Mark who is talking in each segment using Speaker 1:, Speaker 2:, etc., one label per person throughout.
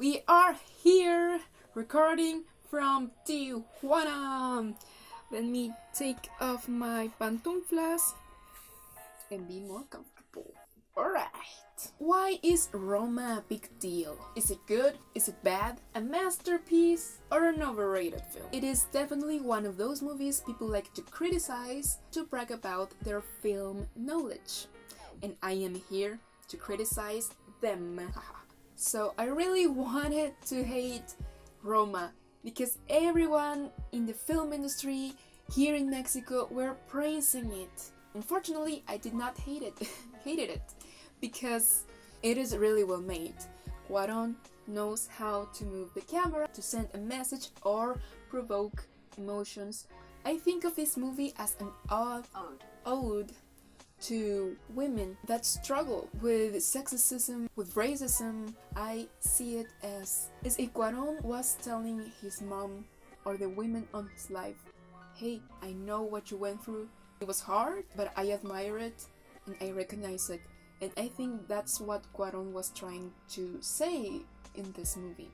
Speaker 1: We are here recording from Tijuana. Let me take off my pantuflas and be more comfortable. Alright. Why is Roma a big deal? Is it good? Is it bad? A masterpiece or an overrated film? It is definitely one of those movies people like to criticize to brag about their film knowledge. And I am here to criticize them. So I really wanted to hate Roma because everyone in the film industry here in Mexico were praising it. Unfortunately, I did not hated it because it is really well made. Cuarón knows how to move the camera to send a message or provoke emotions. I think of this movie as an ode to women that struggle with sexism, with racism. I see it as if Cuarón was telling his mom or the women on his life, hey, I know what you went through. It was hard, but I admire it and I recognize it. And I think that's what Cuarón was trying to say in this movie.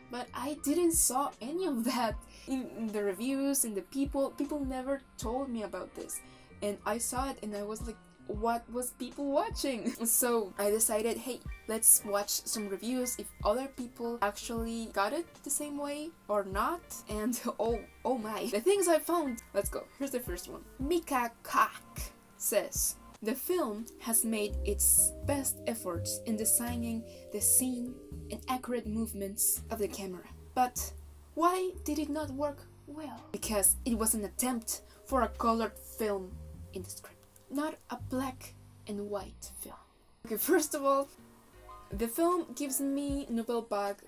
Speaker 1: But I didn't saw any of that in the reviews, in the people never told me about this. And I saw it and I was like, what was people watching? So I decided, hey, let's watch some reviews if other people actually got it the same way or not. And oh my, the things I found. Let's go. Here's the first one. Mika Kak says, the film has made its best efforts in designing the scene and accurate movements of the camera. But why did it not work well? Because it was an attempt for a colored film in the script, not a black and white film. Okay, first of all, the film gives me Nouvelle Vague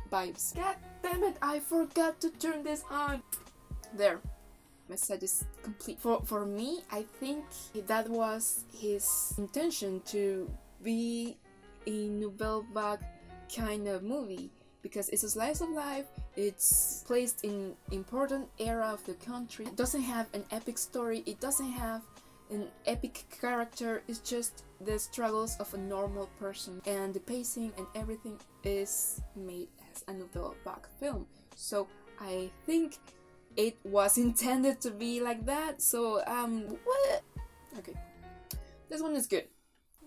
Speaker 1: vibes. God damn it, I forgot to turn this on. There. Message is complete. For me, I think that was his intention to be a Nouvelle Vague kind of movie because it's a slice of life, it's placed in important era of the country, it doesn't have an epic story, it doesn't have an epic character, it's just the struggles of a normal person, and the pacing and everything is made as a Nouvelle Vague film. So I think it was intended to be like that, so what? Okay, this one is good.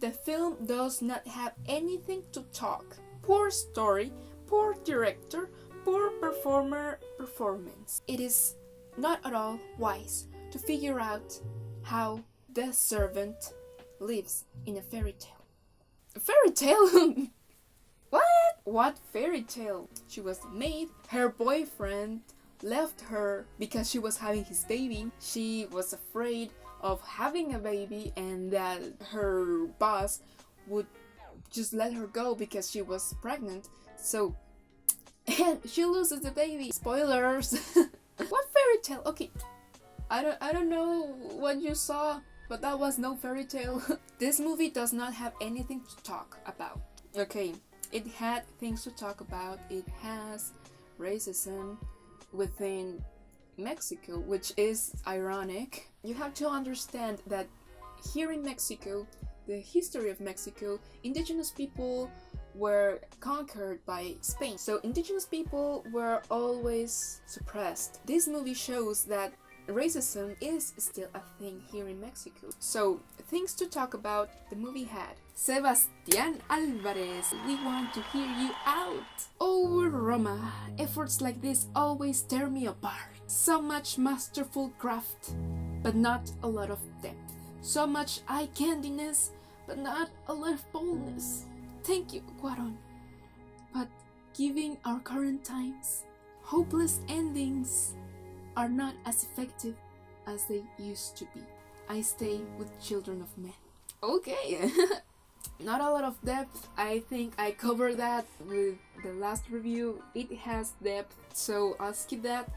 Speaker 1: The film does not have anything to talk. Poor story, poor director, poor performance. It is not at all wise to figure out how the servant lives in a fairy tale. A fairy tale? What? What fairy tale? She was the maid, her boyfriend left her because she was having his baby. She was afraid of having a baby and that her boss would just let her go because she was pregnant. So, and she loses the baby. Spoilers. What fairy tale? Okay, I don't know what you saw, but that was no fairy tale. This movie does not have anything to talk about. Okay, it had things to talk about. It has racism within Mexico, which is ironic. You have to understand that here in Mexico, the history of Mexico, indigenous people were conquered by Spain. So indigenous people were always suppressed. This movie shows that racism is still a thing here in Mexico. So, things to talk about the movie had. Sebastián Álvarez, we want to hear you out. Oh, Roma, efforts like this always tear me apart. So much masterful craft, but not a lot of depth. So much eye candiness, but not a lot of boldness. Thank you, Cuarón. But given our current times, hopeless endings are not as effective as they used to be. I stay with Children of Men. Okay. Not a lot of depth. I think I covered that with the last review. It has depth, so I'll skip that.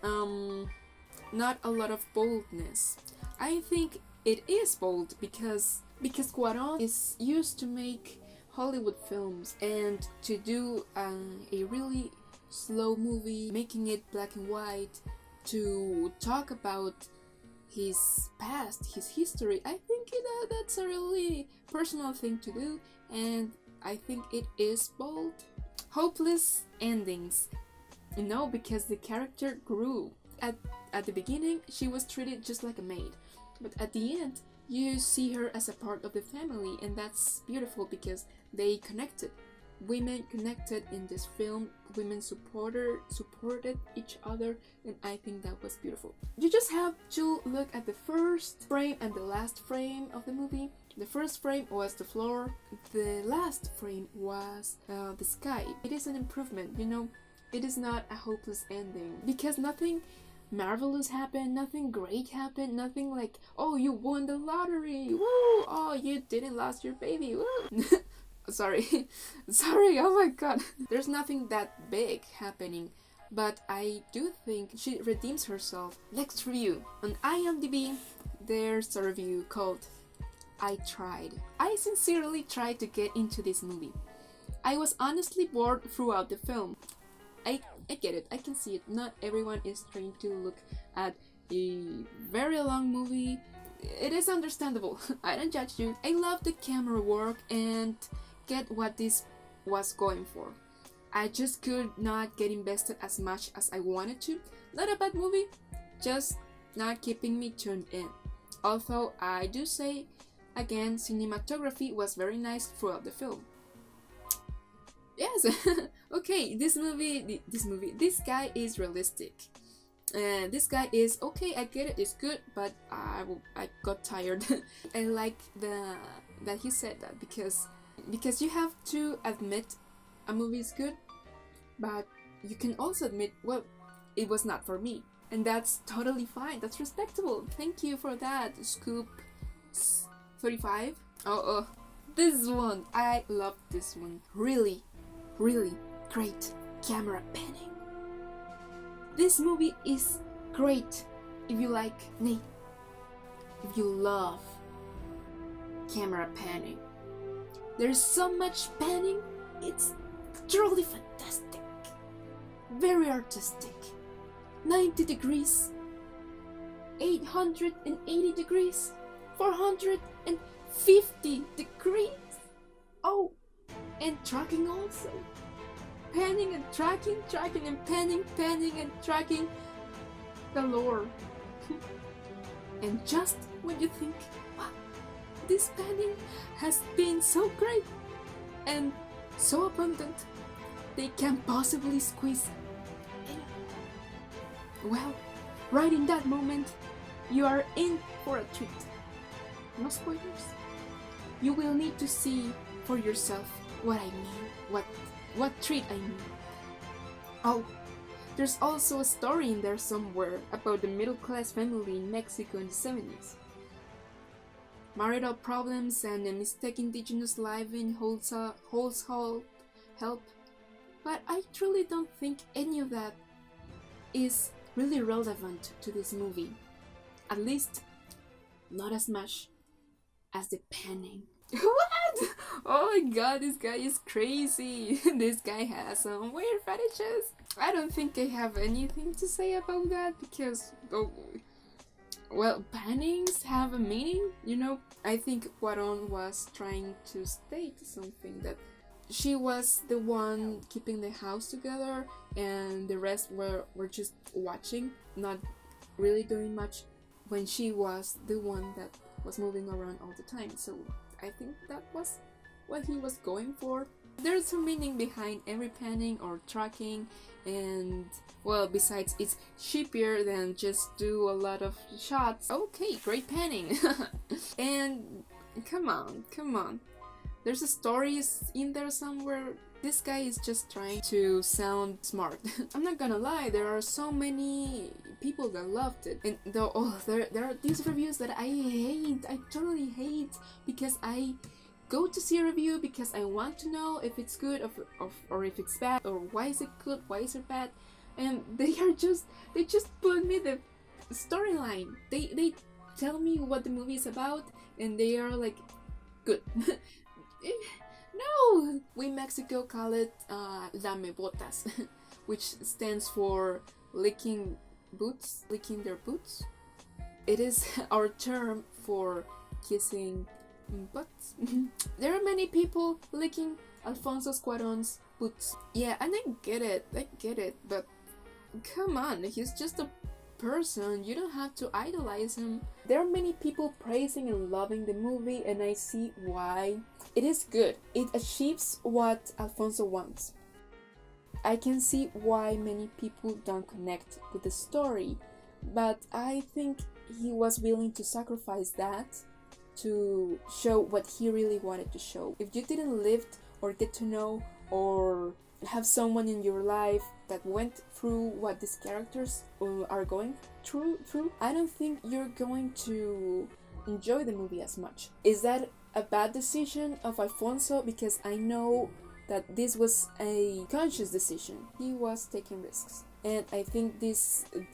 Speaker 1: Not a lot of boldness. I think it is bold because Cuarón is used to make Hollywood films and to do a really slow movie, making it black and white, to talk about his past, his history. I think that's a really personal thing to do, and I think it is bold. hopeless endings. Because the character grew. At the beginning, she was treated just like a maid, but at the end, you see her as a part of the family, and that's beautiful because they connected. Women connected in this film. Women supported each other, and I think that was beautiful. You just have to look at the first frame and the last frame of the movie. The first frame was the floor. The last frame was the sky. It is an improvement, It is not a hopeless ending because nothing marvelous happened, nothing great happened, nothing like, oh, you won the lottery, woo! Oh, you didn't lose your baby, woo! Sorry, oh my god. There's nothing that big happening, but I do think she redeems herself. Next review. On IMDb, there's a review called I Tried. I sincerely tried to get into this movie. I was honestly bored throughout the film. I get it, I can see it. Not everyone is trained to look at a very long movie. It is understandable. I don't judge you. I love the camera work and get what this was going for. I just could not get invested as much as I wanted to. Not a bad movie, just not keeping me tuned in. Although I do say, again, cinematography was very nice throughout the film. Yes, okay, this guy is realistic. This guy is okay, I get it, it's good, but I got tired. I like that he said that because you have to admit a movie is good, but you can also admit, well, it was not for me, and that's totally fine. That's respectable. Thank you for that, Scoop 35. Oh, this one, I love this one. Really great camera panning. This movie is great if you like, if you love camera panning. There's so much panning, it's truly fantastic. Very artistic. 90 degrees, 880 degrees, 450 degrees. Oh, and tracking also. Panning and tracking and panning and tracking. Galore. And just when you think, wow, this panning has been so great and so abundant, they can't possibly squeeze any. Well, right in that moment, you are in for a treat. No spoilers. You will need to see for yourself what I mean, what treat I mean. Oh, there's also a story in there somewhere about the middle-class family in Mexico in the 70s. Marital problems and a mistaken indigenous life in household help. But I truly don't think any of that is really relevant to this movie. At least, not as much as the panning. What? Oh my god, this guy is crazy. This guy has some weird fetishes. I don't think I have anything to say about that because, well, pannings have a meaning, I think Cuarón was trying to state something, that she was the one keeping the house together and the rest were just watching, not really doing much, when she was the one that was moving around all the time. So I think that was what he was going for. There's a meaning behind every panning or tracking, and well, besides it's cheaper than just do a lot of shots. Okay, great panning. And come on, there's a story in there somewhere. This guy is just trying to sound smart. I'm not gonna lie, there are so many people that loved it, and there are these reviews that I totally hate, because I go to see a review because I want to know if it's good or if it's bad, or why is it good, why is it bad, and they just put me the storyline. They tell me what the movie is about, and they are like, good. No, we in Mexico call it lame botas, which stands for licking their boots. It is our term for kissing butts. There are many people licking Alfonso Cuarón's puts. Yeah, and I get it, but come on, he's just a person. You don't have to idolize him. There are many people praising and loving the movie, and I see why. It is good. It achieves what Alfonso wants. I can see why many people don't connect with the story, but I think he was willing to sacrifice that to show what he really wanted to show. If you didn't live or get to know or have someone in your life that went through what these characters are going through, I don't think you're going to enjoy the movie as much. Is that a bad decision of Alfonso? Because I know that this was a conscious decision. He was taking risks. And I think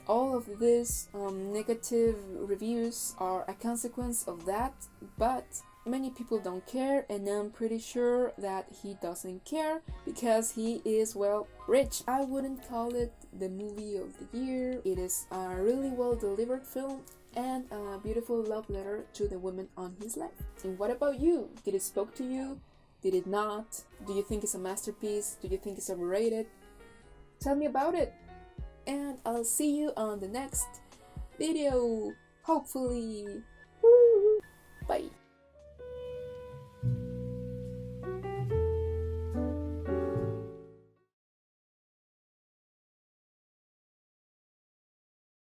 Speaker 1: all of these negative reviews are a consequence of that, but many people don't care, and I'm pretty sure that he doesn't care because he is, well, rich. I wouldn't call it the movie of the year. It is a really well delivered film and a beautiful love letter to the women on his life. And what about you? Did it spoke to you? Did it not? Do you think it's a masterpiece? Do you think it's overrated? Tell me about it. And I'll see you on the next video. Hopefully. Woo! Bye.